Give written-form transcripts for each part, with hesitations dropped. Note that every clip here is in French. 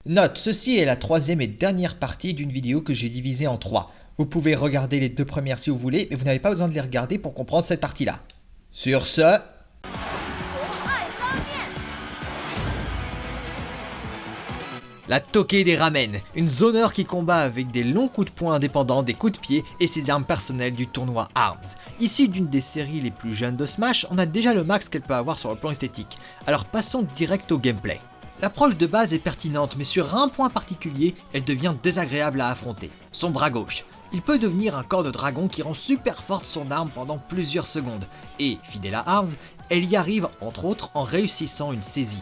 Note, ceci est la troisième et dernière partie d'une vidéo que j'ai divisée en trois. Vous pouvez regarder les deux premières si vous voulez, mais vous n'avez pas besoin de les regarder pour comprendre cette partie-là. Sur ce... La Tokay des Ramen, une zoneur qui combat avec des longs coups de poing indépendants, des coups de pied et ses armes personnelles du tournoi ARMS. Issue d'une des séries les plus jeunes de Smash, on a déjà le max qu'elle peut avoir sur le plan esthétique. Alors passons direct au gameplay. L'approche de base est pertinente, mais sur un point particulier, elle devient désagréable à affronter. Son bras gauche. Il peut devenir un corps de dragon qui rend super forte son arme pendant plusieurs secondes. Et, fidèle à ARMS, elle y arrive entre autres en réussissant une saisie.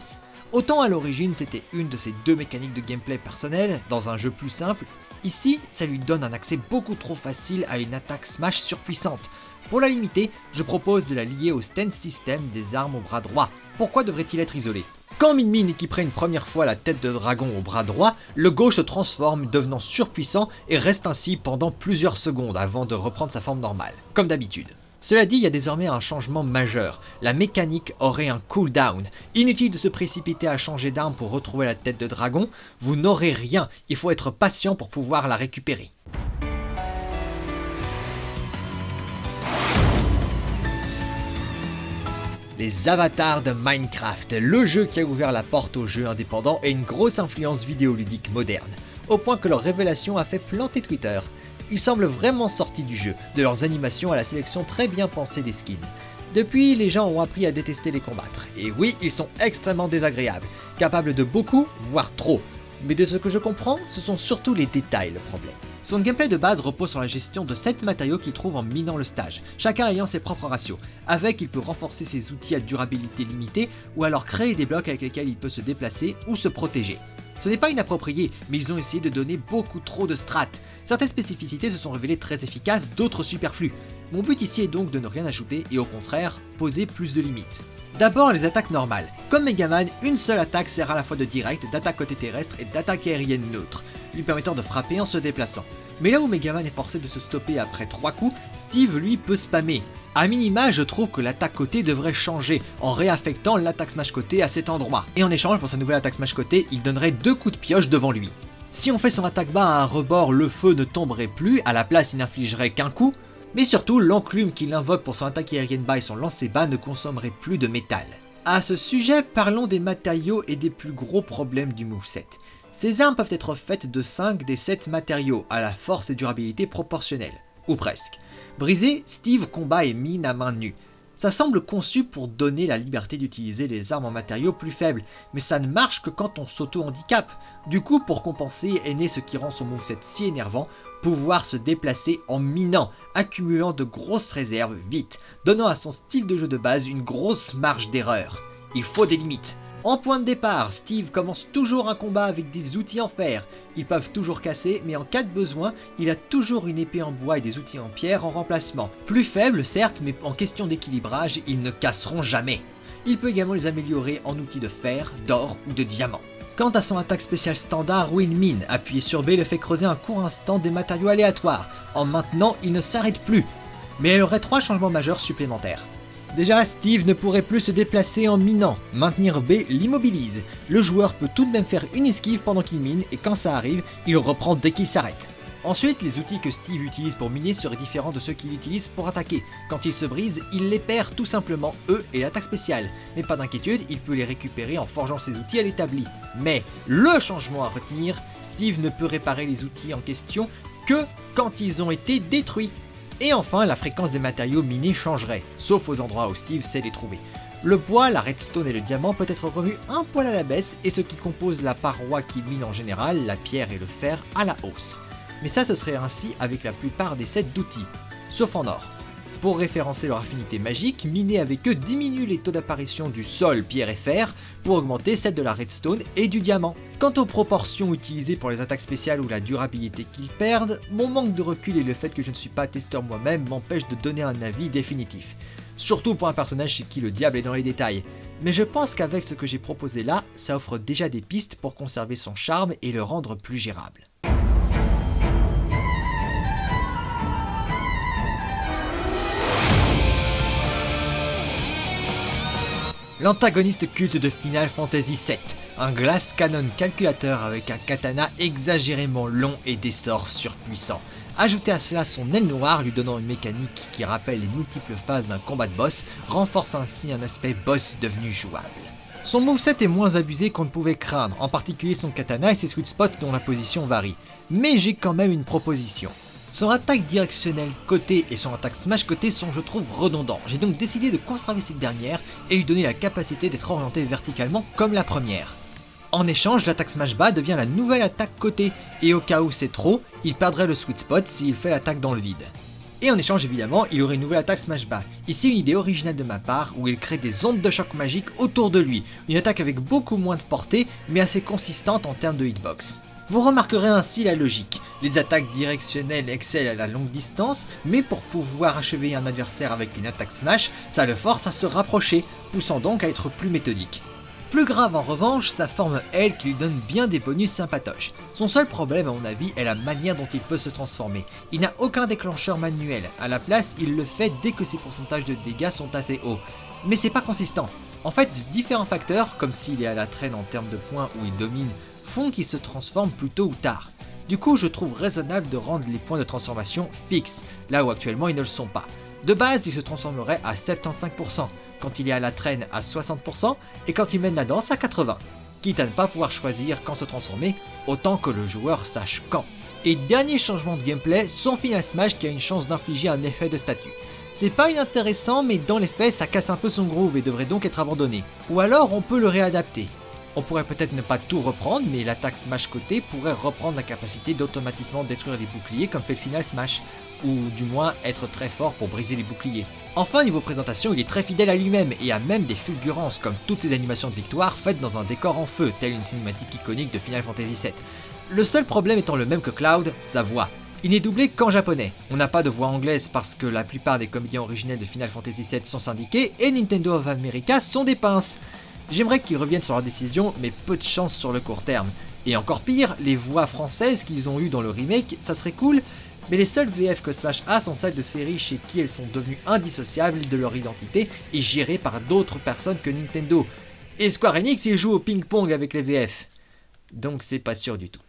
Autant à l'origine c'était une de ses deux mécaniques de gameplay personnelles, dans un jeu plus simple, ici ça lui donne un accès beaucoup trop facile à une attaque smash surpuissante. Pour la limiter, je propose de la lier au stance system des armes au bras droit. Pourquoi devrait-il être isolé ? Quand Min Min équiperait une première fois la tête de dragon au bras droit, le gauche se transforme devenant surpuissant et reste ainsi pendant plusieurs secondes avant de reprendre sa forme normale, comme d'habitude. Cela dit, il y a désormais un changement majeur. La mécanique aurait un cooldown. Inutile de se précipiter à changer d'arme pour retrouver la tête de dragon, vous n'aurez rien, il faut être patient pour pouvoir la récupérer. Les avatars de Minecraft, le jeu qui a ouvert la porte aux jeux indépendants et une grosse influence vidéoludique moderne, au point que leur révélation a fait planter Twitter. Ils semblent vraiment sortis du jeu, de leurs animations à la sélection très bien pensée des skins. Depuis, les gens ont appris à détester les combattre, et oui, ils sont extrêmement désagréables, capables de beaucoup, voire trop. Mais de ce que je comprends, ce sont surtout les détails le problème. Son gameplay de base repose sur la gestion de 7 matériaux qu'il trouve en minant le stage, chacun ayant ses propres ratios. Avec, il peut renforcer ses outils à durabilité limitée, ou alors créer des blocs avec lesquels il peut se déplacer ou se protéger. Ce n'est pas inapproprié, mais ils ont essayé de donner beaucoup trop de strates. Certaines spécificités se sont révélées très efficaces, d'autres superflues. Mon but ici est donc de ne rien ajouter et au contraire, poser plus de limites. D'abord les attaques normales. Comme Megaman, une seule attaque sert à la fois de direct, d'attaque côté terrestre et d'attaque aérienne neutre, lui permettant de frapper en se déplaçant. Mais là où Megaman est forcé de se stopper après 3 coups, Steve lui peut spammer. A minima, je trouve que l'attaque côté devrait changer, en réaffectant l'attaque smash côté à cet endroit. Et en échange pour sa nouvelle attaque smash côté, il donnerait 2 coups de pioche devant lui. Si on fait son attaque bas à un rebord, le feu ne tomberait plus, à la place il n'infligerait qu'un coup. Mais surtout, l'enclume qu'il invoque pour son attaque aérienne bas et son lancer bas ne consommerait plus de métal. À ce sujet, parlons des matériaux et des plus gros problèmes du moveset. Ces armes peuvent être faites de 5 des 7 matériaux, à la force et durabilité proportionnelle, ou presque. Brisé, Steve combat et mine à main nue. Ça semble conçu pour donner la liberté d'utiliser les armes en matériaux plus faibles, mais ça ne marche que quand on s'auto-handicape. Du coup, pour compenser est né ce qui rend son moveset si énervant, pouvoir se déplacer en minant, accumulant de grosses réserves vite, donnant à son style de jeu de base une grosse marge d'erreur. Il faut des limites. En point de départ, Steve commence toujours un combat avec des outils en fer. Ils peuvent toujours casser, mais en cas de besoin, il a toujours une épée en bois et des outils en pierre en remplacement. Plus faibles certes, mais en question d'équilibrage, ils ne casseront jamais. Il peut également les améliorer en outils de fer, d'or ou de diamant. Quant à son attaque spéciale standard où il mine, appuyer sur B le fait creuser un court instant des matériaux aléatoires. En maintenant, il ne s'arrête plus. Mais elle aurait 3 changements majeurs supplémentaires. Déjà, Steve ne pourrait plus se déplacer en minant. Maintenir B l'immobilise. Le joueur peut tout de même faire une esquive pendant qu'il mine et quand ça arrive, il reprend dès qu'il s'arrête. Ensuite, les outils que Steve utilise pour miner seraient différents de ceux qu'il utilise pour attaquer. Quand il se brise, il les perd tout simplement, eux et l'attaque spéciale. Mais pas d'inquiétude, il peut les récupérer en forgeant ses outils à l'établi. Mais le changement à retenir, Steve ne peut réparer les outils en question que quand ils ont été détruits. Et enfin, la fréquence des matériaux minés changerait, sauf aux endroits où Steve sait les trouver. Le bois, la redstone et le diamant peut être revu un poil à la baisse et ce qui compose la paroi qui mine en général, la pierre et le fer à la hausse. Mais ça ce serait ainsi avec la plupart des sets d'outils, sauf en or. Pour référencer leur affinité magique, miner avec eux diminue les taux d'apparition du sol, pierre et fer pour augmenter celle de la redstone et du diamant. Quant aux proportions utilisées pour les attaques spéciales ou la durabilité qu'ils perdent, mon manque de recul et le fait que je ne suis pas testeur moi-même m'empêchent de donner un avis définitif. Surtout pour un personnage chez qui le diable est dans les détails. Mais je pense qu'avec ce que j'ai proposé là, ça offre déjà des pistes pour conserver son charme et le rendre plus gérable. L'antagoniste culte de Final Fantasy VII, un Glass Cannon calculateur avec un katana exagérément long et des sorts surpuissants. Ajoutez à cela son aile noire lui donnant une mécanique qui rappelle les multiples phases d'un combat de boss, renforce ainsi un aspect boss devenu jouable. Son moveset est moins abusé qu'on ne pouvait craindre, en particulier son katana et ses sweet spots dont la position varie. Mais j'ai quand même une proposition. Son attaque directionnelle côté et son attaque smash côté sont je trouve redondants. J'ai donc décidé de conserver cette dernière et lui donner la capacité d'être orientée verticalement comme la première. En échange, l'attaque smash bas devient la nouvelle attaque côté, et au cas où c'est trop, il perdrait le sweet spot s'il fait l'attaque dans le vide. Et en échange évidemment, il aurait une nouvelle attaque smash bas. Ici une idée originale de ma part où il crée des ondes de choc magique autour de lui, une attaque avec beaucoup moins de portée mais assez consistante en termes de hitbox. Vous remarquerez ainsi la logique, les attaques directionnelles excellent à la longue distance, mais pour pouvoir achever un adversaire avec une attaque smash, ça le force à se rapprocher, poussant donc à être plus méthodique. Plus grave en revanche, sa forme L qui lui donne bien des bonus sympatoches. Son seul problème à mon avis est la manière dont il peut se transformer. Il n'a aucun déclencheur manuel, à la place il le fait dès que ses pourcentages de dégâts sont assez hauts. Mais c'est pas consistant. En fait, différents facteurs, comme s'il est à la traîne en termes de points où il domine, font qu'il se transforme plus tôt ou tard. Du coup, je trouve raisonnable de rendre les points de transformation fixes, là où actuellement ils ne le sont pas. De base, il se transformerait à 75%, quand il est à la traîne à 60% et quand il mène la danse à 80%. Quitte à ne pas pouvoir choisir quand se transformer, autant que le joueur sache quand. Et dernier changement de gameplay, son final smash qui a une chance d'infliger un effet de statut. C'est pas inintéressant mais dans les faits ça casse un peu son groove et devrait donc être abandonné. Ou alors on peut le réadapter. On pourrait peut-être ne pas tout reprendre, mais l'attaque smash côté pourrait reprendre la capacité d'automatiquement détruire les boucliers comme fait le final smash, ou du moins être très fort pour briser les boucliers. Enfin niveau présentation, il est très fidèle à lui-même et a même des fulgurances comme toutes ses animations de victoire faites dans un décor en feu, telle une cinématique iconique de Final Fantasy VII. Le seul problème étant le même que Cloud, sa voix. Il n'est doublé qu'en japonais. On n'a pas de voix anglaise parce que la plupart des comédiens originels de Final Fantasy VII sont syndiqués et Nintendo of America sont des pinces. J'aimerais qu'ils reviennent sur leur décision, mais peu de chance sur le court terme. Et encore pire, les voix françaises qu'ils ont eues dans le remake, ça serait cool, mais les seules VF que Smash a sont celles de séries chez qui elles sont devenues indissociables de leur identité et gérées par d'autres personnes que Nintendo. Et Square Enix, ils jouent au ping-pong avec les VF. Donc c'est pas sûr du tout.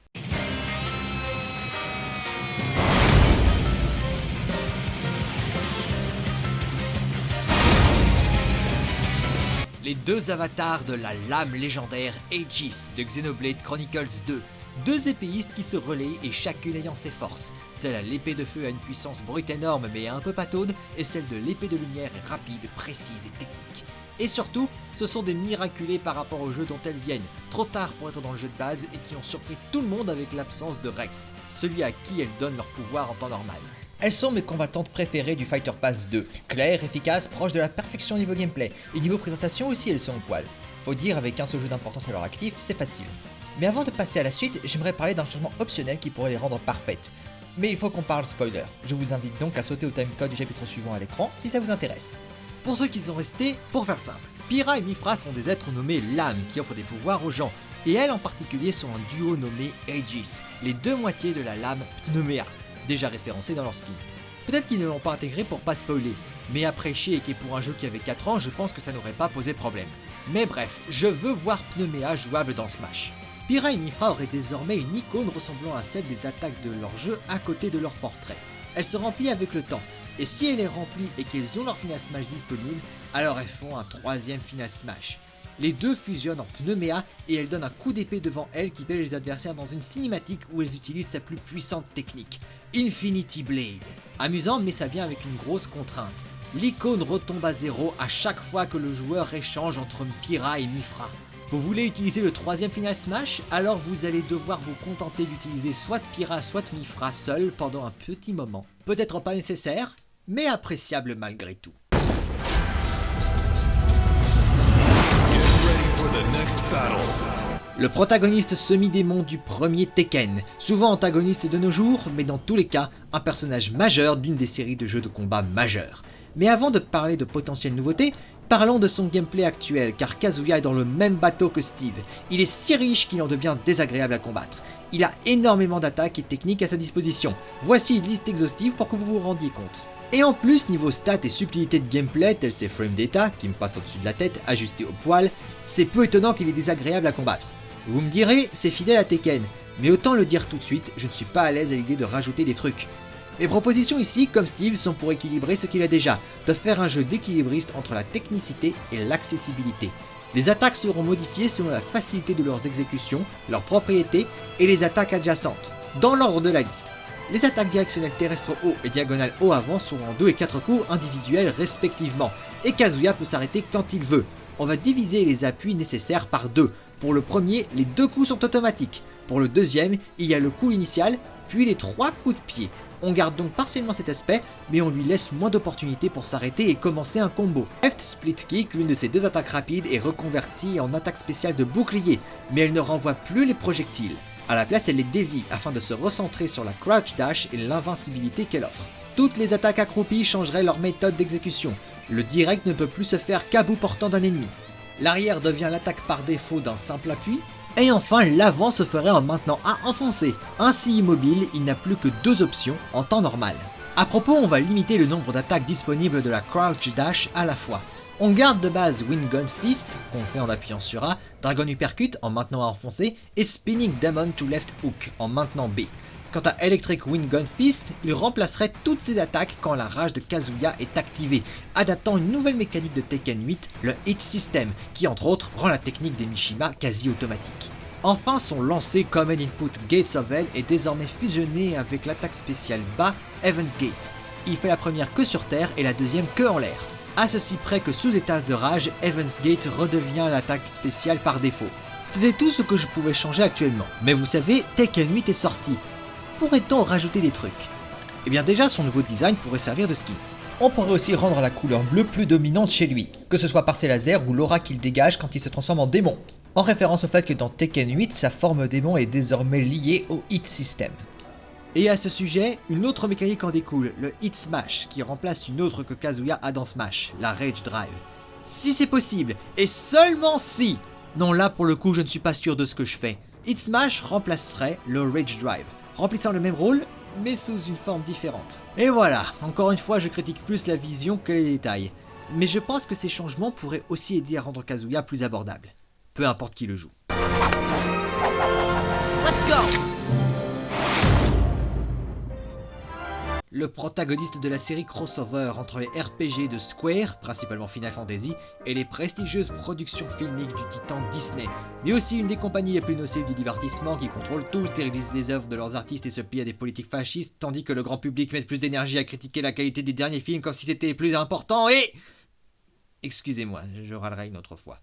Les deux avatars de la lame légendaire Aegis de Xenoblade Chronicles 2. Deux épéistes qui se relaient et chacune ayant ses forces. Celle à l'épée de feu a une puissance brute énorme mais un peu pataude, et celle de l'épée de lumière est rapide, précise et technique. Et surtout, ce sont des miraculés par rapport au jeu dont elles viennent, trop tard pour être dans le jeu de base et qui ont surpris tout le monde avec l'absence de Rex, celui à qui elles donnent leur pouvoir en temps normal. Elles sont mes combattantes préférées du Fighter Pass 2, claires, efficaces, proches de la perfection niveau gameplay, et niveau présentation aussi elles sont au poil. Faut dire, avec un seul jeu d'importance à leur actif, c'est facile. Mais avant de passer à la suite, j'aimerais parler d'un changement optionnel qui pourrait les rendre parfaites. Mais il faut qu'on parle spoiler, je vous invite donc à sauter au timecode du chapitre suivant à l'écran si ça vous intéresse. Pour ceux qui sont restés, pour faire simple, Pyra et Mythra sont des êtres nommés Lames qui offrent des pouvoirs aux gens, et elles en particulier sont un duo nommé Aegis, les deux moitiés de la lame Pneuméa, déjà référencés dans leur skin. Peut-être qu'ils ne l'ont pas intégré pour pas spoiler, mais après Shake et pour un jeu qui avait 4 ans, je pense que ça n'aurait pas posé problème. Mais bref, je veux voir Pneuméa jouable dans Smash. Pyra et Mythra auraient désormais une icône ressemblant à celle des attaques de leur jeu à côté de leur portrait. Elle se remplit avec le temps, et si elle est remplie et qu'elles ont leur Final Smash disponible, alors elles font un troisième Final Smash. Les deux fusionnent en Pneuméa et elles donnent un coup d'épée devant elles qui pèle les adversaires dans une cinématique où elles utilisent sa plus puissante technique, Infinity Blade. Amusant, mais ça vient avec une grosse contrainte. L'icône retombe à zéro à chaque fois que le joueur échange entre Pyra et Mythra. Vous voulez utiliser le troisième Final Smash? Alors vous allez devoir vous contenter d'utiliser soit Pyra soit Mythra seul pendant un petit moment. Peut-être pas nécessaire, mais appréciable malgré tout. Le protagoniste semi-démon du premier Tekken, souvent antagoniste de nos jours, mais dans tous les cas, un personnage majeur d'une des séries de jeux de combat majeurs. Mais avant de parler de potentielles nouveautés, parlons de son gameplay actuel, car Kazuya est dans le même bateau que Steve. Il est si riche qu'il en devient désagréable à combattre. Il a énormément d'attaques et techniques à sa disposition. Voici une liste exhaustive pour que vous vous rendiez compte. Et en plus, niveau stats et subtilité de gameplay, tel ses frame data, qui me passent au-dessus de la tête, ajustés au poil, c'est peu étonnant qu'il est désagréable à combattre. Vous me direz, c'est fidèle à Tekken, mais autant le dire tout de suite, je ne suis pas à l'aise à l'idée de rajouter des trucs. Mes propositions ici, comme Steve, sont pour équilibrer ce qu'il a déjà, de faire un jeu d'équilibriste entre la technicité et l'accessibilité. Les attaques seront modifiées selon la facilité de leurs exécutions, leurs propriétés et les attaques adjacentes, dans l'ordre de la liste. Les attaques directionnelles terrestres haut et diagonales haut avant seront en 2 et 4 coups individuels respectivement, et Kazuya peut s'arrêter quand il veut. On va diviser les appuis nécessaires par 2. Pour le premier, les 2 coups sont automatiques. Pour le deuxième, il y a le coup initial, puis les 3 coups de pied. On garde donc partiellement cet aspect, mais on lui laisse moins d'opportunités pour s'arrêter et commencer un combo. Left Split Kick, l'une de ces 2 attaques rapides, est reconvertie en attaque spéciale de bouclier, mais elle ne renvoie plus les projectiles. A la place, elle les dévie afin de se recentrer sur la Crouch Dash et l'invincibilité qu'elle offre. Toutes les attaques accroupies changeraient leur méthode d'exécution. Le direct ne peut plus se faire qu'à bout portant d'un ennemi. L'arrière devient l'attaque par défaut d'un simple appui. Et enfin, l'avant se ferait en maintenant A enfoncé. Ainsi immobile, il n'a plus que 2 options en temps normal. A propos, on va limiter le nombre d'attaques disponibles de la Crouch Dash à la fois. On garde de base Wind Gun Fist, qu'on fait en appuyant sur A, Dragon Uppercut en maintenant A enfoncé, et Spinning Demon to Left Hook en maintenant B. Quant à Electric Wind Gun Fist, il remplacerait toutes ces attaques quand la rage de Kazuya est activée, adaptant une nouvelle mécanique de Tekken 8, le Hit System, qui entre autres rend la technique des Mishima quasi automatique. Enfin, son lancer Common Input Gates of Hell est désormais fusionné avec l'attaque spéciale bas Heaven's Gate. Il fait la première que sur terre et la deuxième que en l'air. À ceci près que sous état de rage, Heaven's Gate redevient l'attaque spéciale par défaut. C'était tout ce que je pouvais changer actuellement. Mais vous savez, Tekken 8 est sorti. Pourrait-on rajouter des trucs? Eh bien déjà, son nouveau design pourrait servir de skin. On pourrait aussi rendre la couleur bleue plus dominante chez lui, que ce soit par ses lasers ou l'aura qu'il dégage quand il se transforme en démon. En référence au fait que dans Tekken 8, sa forme démon est désormais liée au Hit System. Et à ce sujet, une autre mécanique en découle, le Hit Smash, qui remplace une autre que Kazuya a dans Smash, la Rage Drive. Si c'est possible, et seulement si! Non, là pour le coup je ne suis pas sûr de ce que je fais. Hit Smash remplacerait le Rage Drive, remplissant le même rôle, mais sous une forme différente. Et voilà, encore une fois je critique plus la vision que les détails. Mais je pense que ces changements pourraient aussi aider à rendre Kazuya plus abordable. Peu importe qui le joue. Let's go! Le protagoniste de la série crossover entre les RPG de Square, principalement Final Fantasy, et les prestigieuses productions filmiques du titan Disney, mais aussi une des compagnies les plus nocives du divertissement qui contrôlent tout, stérilisent les œuvres de leurs artistes et se plient à des politiques fascistes, tandis que le grand public met plus d'énergie à critiquer la qualité des derniers films comme si c'était plus important et... Excusez-moi, je râlerai une autre fois.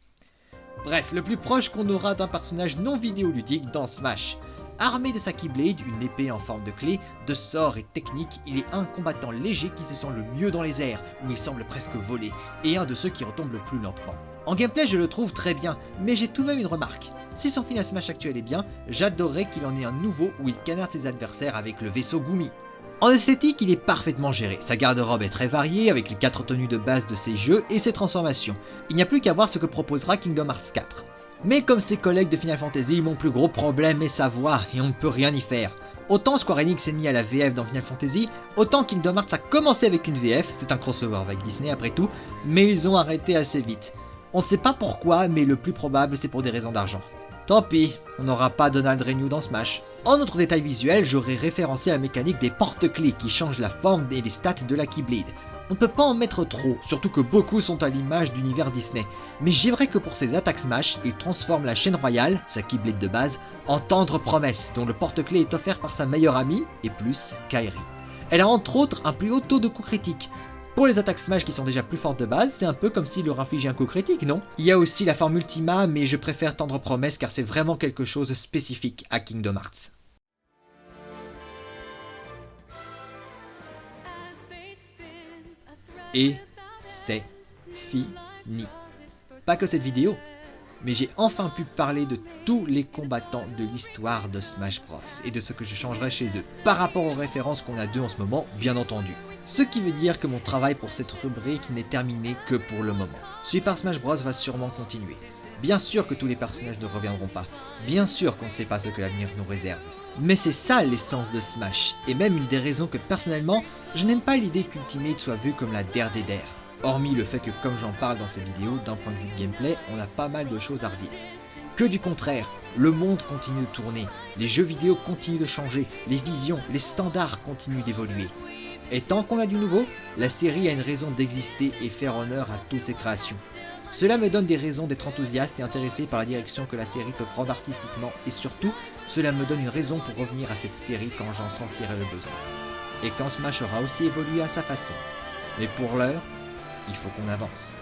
Bref, le plus proche qu'on aura d'un personnage non vidéoludique dans Smash. Armé de sa Keyblade, une épée en forme de clé, de sorts et techniques, il est un combattant léger qui se sent le mieux dans les airs, où il semble presque voler, et un de ceux qui retombent le plus lentement. En gameplay je le trouve très bien, mais j'ai tout de même une remarque. Si son final Smash actuel est bien, j'adorerais qu'il en ait un nouveau où il canarde ses adversaires avec le vaisseau Gumi. En esthétique, il est parfaitement géré, sa garde-robe est très variée avec les 4 tenues de base de ses jeux et ses transformations. Il n'y a plus qu'à voir ce que proposera Kingdom Hearts 4. Mais comme ses collègues de Final Fantasy, mon plus gros problème est sa voix, et on ne peut rien y faire. Autant Square Enix s'est mis à la VF dans Final Fantasy, autant Kingdom Hearts a commencé avec une VF, c'est un crossover avec Disney après tout, mais ils ont arrêté assez vite. On ne sait pas pourquoi, mais le plus probable c'est pour des raisons d'argent. Tant pis, on n'aura pas Donald Renew dans Smash. En autre détail visuel, j'aurais référencé la mécanique des porte-clés qui changent la forme et les stats de la Keyblade. On ne peut pas en mettre trop, surtout que beaucoup sont à l'image d'univers Disney. Mais j'aimerais que pour ses attaques Smash, il transforme la chaîne royale, sa Keyblade de base, en tendre promesse, dont le porte-clés est offert par sa meilleure amie, et plus, Kairi. Elle a entre autres un plus haut taux de coups critiques. Pour les attaques Smash qui sont déjà plus fortes de base, c'est un peu comme s'il leur infligeait un coup critique, non? Il y a aussi la forme Ultima, mais je préfère tendre promesse car c'est vraiment quelque chose de spécifique à Kingdom Hearts. Et c'est fini. Pas que cette vidéo, mais j'ai enfin pu parler de tous les combattants de l'histoire de Smash Bros. Et de ce que je changerais chez eux, par rapport aux références qu'on a d'eux en ce moment, bien entendu. Ce qui veut dire que mon travail pour cette rubrique n'est terminé que pour le moment. Super Smash Bros va sûrement continuer. Bien sûr que tous les personnages ne reviendront pas, bien sûr qu'on ne sait pas ce que l'avenir nous réserve. Mais c'est ça l'essence de Smash, et même une des raisons que personnellement, je n'aime pas l'idée qu'Ultimate soit vu comme la der des der. Hormis le fait que comme j'en parle dans ces vidéos, d'un point de vue de gameplay, on a pas mal de choses à redire. Que du contraire, le monde continue de tourner, les jeux vidéo continuent de changer, les visions, les standards continuent d'évoluer. Et tant qu'on a du nouveau, la série a une raison d'exister et faire honneur à toutes ses créations. Cela me donne des raisons d'être enthousiaste et intéressé par la direction que la série peut prendre artistiquement et surtout, cela me donne une raison pour revenir à cette série quand j'en sentirai le besoin. Et quand Smash aura aussi évolué à sa façon. Mais pour l'heure, il faut qu'on avance.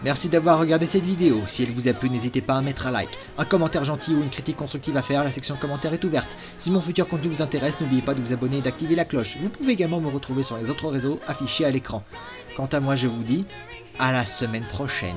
Merci d'avoir regardé cette vidéo, si elle vous a plu n'hésitez pas à mettre un like, un commentaire gentil ou une critique constructive à faire, la section commentaires est ouverte. Si mon futur contenu vous intéresse, n'oubliez pas de vous abonner et d'activer la cloche. Vous pouvez également me retrouver sur les autres réseaux affichés à l'écran. Quant à moi je vous dis, à la semaine prochaine.